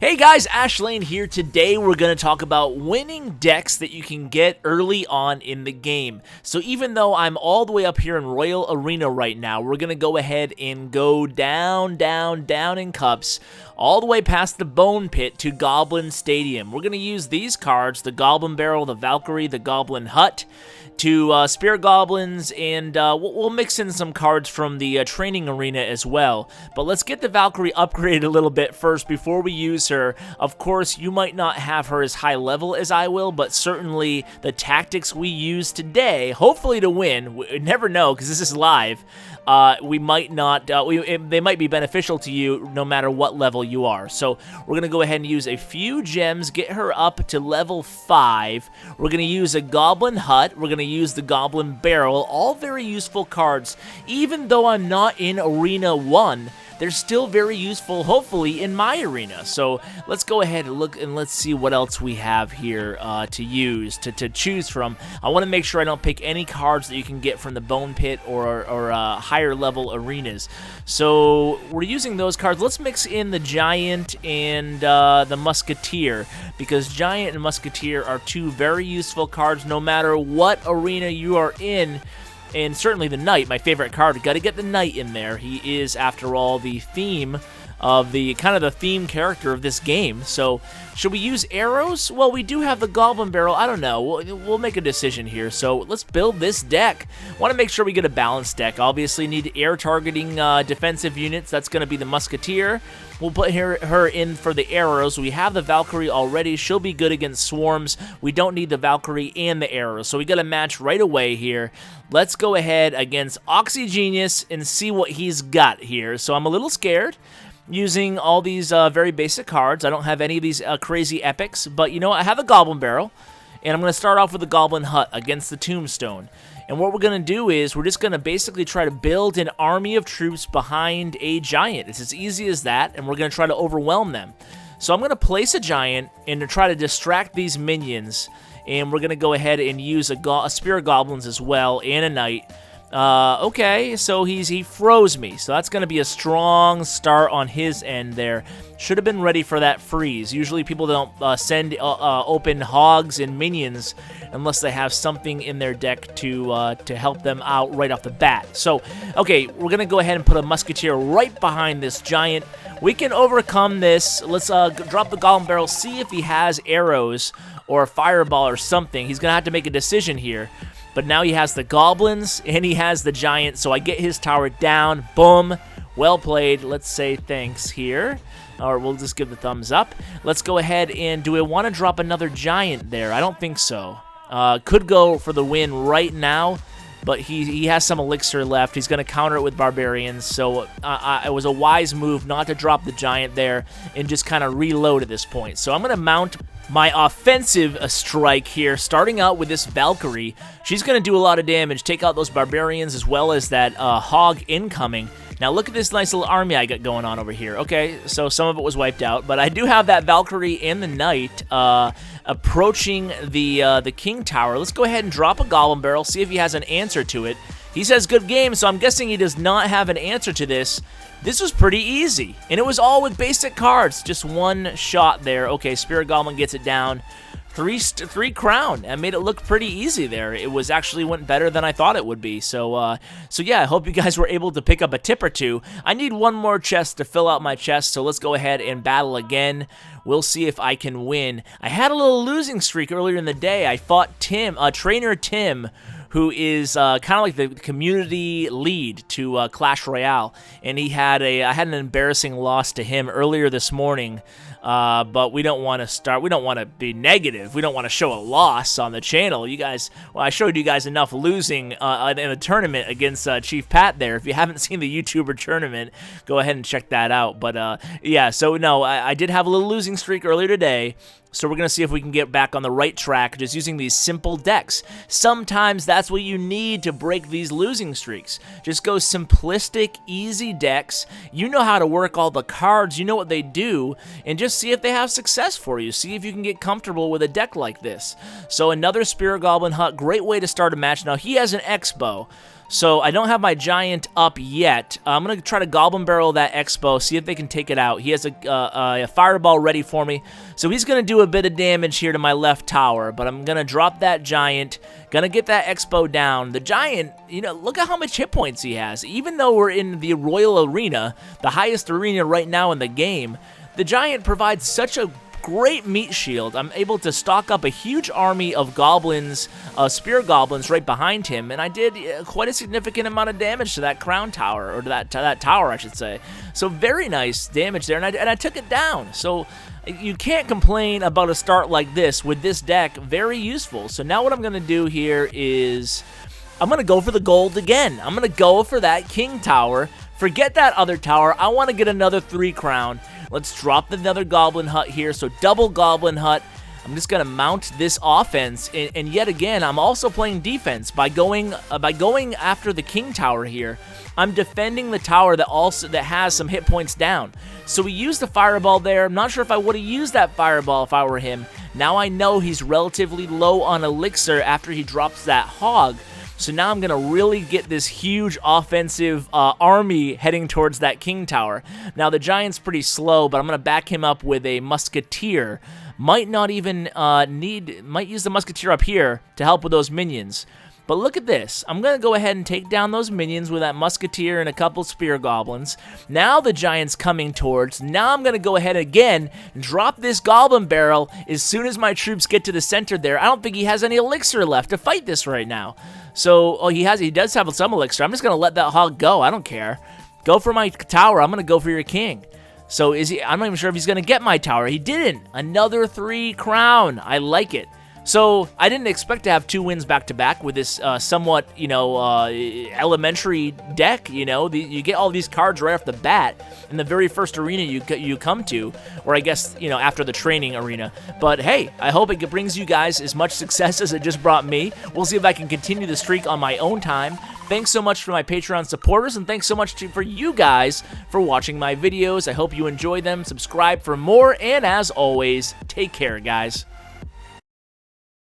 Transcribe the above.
Hey guys, Ashlane here. Today we're going to talk about winning decks that you can get early on in the game. So even though I'm all the way up here in Royal Arena right now, we're going to go ahead and go down in cups, all the way past the Bone Pit to Goblin Stadium. We're going to use these cards, the Goblin Barrel, the Valkyrie, the Goblin Hut, to Spear Goblins, and we'll mix in some cards from the training arena as well. But let's get the Valkyrie upgraded a little bit first before we use her. Of course, you might not have her as high level as I will, but certainly the tactics we use today, hopefully to win, we never know because this is live, we might not, they might be beneficial to you no matter what level you are. So we're going to go ahead and use a few gems, get her up to level 5. We're going to use a Goblin Hut. We're going to use the Goblin Barrel. All very useful cards. Even though I'm not in Arena 1, they're still very useful, hopefully, in my arena. So let's go ahead and look and let's see what else we have here to use, to choose from. I want to make sure I don't pick any cards that you can get from the Bone Pit or higher level arenas. So we're using those cards. Let's mix in the Giant and the Musketeer, because Giant and Musketeer are two very useful cards no matter what arena you are in. And certainly the Knight, my favorite card. Got to get the Knight in there. He is, after all, the theme of the theme character of this game. So, should we use arrows? Well, we do have the Goblin Barrel. I don't know. We'll make a decision here. So, let's build this deck. Want to make sure we get a balanced deck. Obviously, need air targeting defensive units. That's going to be the Musketeer. We'll put her in for the arrows. We have the Valkyrie already. She'll be good against swarms. We don't need the Valkyrie and the arrows. So we got a match right away here. Let's go ahead against Oxygenius and see what he's got here. So I'm a little scared using all these very basic cards. I don't have any of these crazy epics. But you know what? I have a Goblin Barrel. And I'm going to start off with the Goblin Hut against the Tombstone. And what we're going to do is we're just going to basically try to build an army of troops behind a Giant. It's as easy as that, and we're going to try to overwhelm them. So I'm going to place a Giant and to try to distract these minions. And we're going to go ahead and use a Spear Goblins as well and a Knight. Okay, so he froze me. So that's going to be a strong start on his end there. Should have been ready for that freeze. Usually people don't send open hogs and minions unless they have something in their deck to help them out right off the bat. So, okay, we're going to go ahead and put a Musketeer right behind this Giant. We can overcome this. Let's drop the Goblin Barrel, see if he has arrows or a fireball or something. He's going to have to make a decision here. But now he has the Goblins and he has the Giant, so I get his tower down. Boom. Well played. Let's say thanks here. Or we'll just give the thumbs up. Let's go ahead and do I want to drop another Giant there? I don't think so. Could go for the win right now, but he has some elixir left. He's going to counter it with Barbarians, so it was a wise move not to drop the Giant there and just kind of reload at this point. So I'm going to mount my offensive strike here, starting out with this Valkyrie. She's going to do a lot of damage, take out those Barbarians as well as that Hog incoming. Now look at this nice little army I got going on over here. Okay, so some of it was wiped out, but I do have that Valkyrie and the Knight approaching the King Tower. Let's go ahead and drop a Goblin Barrel, see if he has an answer to it. He says good game, so I'm guessing he does not have an answer to this. This was pretty easy, and it was all with basic cards. Just one shot there. Okay, Spirit Goblin gets it down. Three crown. I made it look pretty easy there. It was actually went better than I thought it would be. So yeah, I hope you guys were able to pick up a tip or two. I need one more chest to fill out my chest, so let's go ahead and battle again. We'll see if I can win. I had a little losing streak earlier in the day. I fought Trainer Tim, who is kind of like the community lead to Clash Royale, and I had an embarrassing loss to him earlier this morning. But we don't want to be negative. We don't want to show a loss on the channel. You guys, well, I showed you guys enough losing in a tournament against Chief Pat there. If you haven't seen the YouTuber tournament, go ahead and check that out. But yeah, so no, I did have a little losing streak earlier today. So we're going to see if we can get back on the right track just using these simple decks. Sometimes that's what you need to break these losing streaks. Just go simplistic, easy decks. You know how to work all the cards. You know what they do. And just see if they have success for you. See if you can get comfortable with a deck like this. So another Spirit Goblin Hut, great way to start a match. Now he has an X-Bow, so I don't have my Giant up yet. I'm going to try to Goblin Barrel that X-Bow, see if they can take it out. He has a Fireball ready for me, so he's going to do a bit of damage here to my left tower, but I'm going to drop that Giant, going to get that X-Bow down. The Giant, you know, look at how much hit points he has. Even though we're in the Royal Arena, the highest arena right now in the game, the Giant provides such a great meat shield. I'm able to stock up a huge army of goblins, spear goblins right behind him, and I did quite a significant amount of damage to that crown tower, or to that tower, I should say. So very nice damage there, and I took it down. So you can't complain about a start like this with this deck. Very useful. So now what I'm going to do here is I'm going to go for the gold again. I'm going to go for that king tower. Forget that other tower. I want to get another 3 crown. Let's drop another Goblin Hut here. So double Goblin Hut. I'm just going to mount this offense. And yet again, I'm also playing defense by going after the king tower here. I'm defending the tower that has some hit points down. So we used the Fireball there. I'm not sure if I would have used that Fireball if I were him. Now I know he's relatively low on elixir after he drops that Hog. So now I'm going to really get this huge offensive army heading towards that king tower. Now the Giant's pretty slow, but I'm going to back him up with a Musketeer. Might not even might use the Musketeer up here to help with those minions. But look at this. I'm going to go ahead and take down those minions with that Musketeer and a couple Spear Goblins. Now the Giant's coming towards. Now I'm going to go ahead again and drop this Goblin Barrel as soon as my troops get to the center there. I don't think he has any elixir left to fight this right now. So, he does have some elixir. I'm just going to let that Hog go. I don't care. Go for my tower. I'm going to go for your king. So I'm not even sure if he's going to get my tower. He didn't. Another 3 crown. I like it. So I didn't expect to have 2 wins back-to-back with this somewhat, elementary deck, you get all these cards right off the bat in the very first arena you come to, or I guess, after the training arena. But hey, I hope it brings you guys as much success as it just brought me. We'll see if I can continue the streak on my own time. Thanks so much for my Patreon supporters, and thanks so much for you guys for watching my videos. I hope you enjoy them. Subscribe for more, and as always, take care, guys.